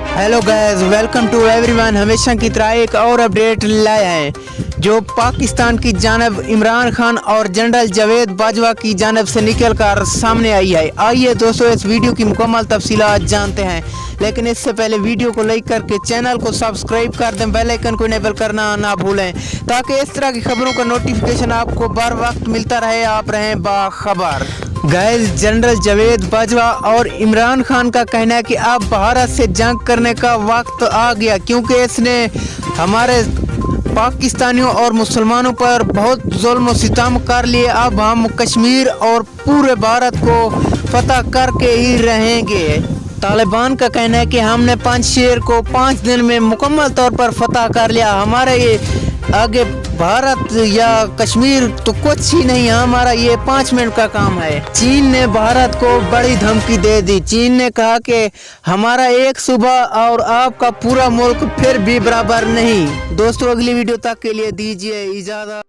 Hello guys, welcome to everyone. हमेशा की तरह एक और अपडेट लाए हैं जो पाकिस्तान की जानब इमरान खान और जनरल जावेद बाजवा की जानब से निकल कर सामने आई है। आइए दोस्तों, इस वीडियो की मुकम्मल तफसीलात जानते हैं, लेकिन इससे पहले वीडियो को लाइक करके चैनल को सब्सक्राइब कर दें, बेल आइकन को इनेबल करना ना भूलें ताकि इस तरह की खबरों का नोटिफिकेशन आपको बर वक्त मिलता रहे, आप रहें बाखबर। गाइस, जनरल जावेद बाजवा और इमरान खान का कहना है कि अब भारत से जंग करने का वक्त आ गया, क्योंकि इसने हमारे पाकिस्तानियों और मुसलमानों पर बहुत जुल्म सितम कर लिए। अब हम कश्मीर और पूरे भारत को फतह करके ही रहेंगे। तालिबान का कहना है कि हमने पंजशेर को 5 दिन में मुकम्मल तौर पर फतह कर लिया। हमारे ये आगे भारत या कश्मीर तो कुछ ही नहीं है, हमारा ये 5 मिनट का काम है। चीन ने भारत को बड़ी धमकी दे दी। चीन ने कहा कि हमारा एक सूबा और आपका पूरा मुल्क फिर भी बराबर नहीं। दोस्तों, अगली वीडियो तक के लिए दीजिए इजाज़त।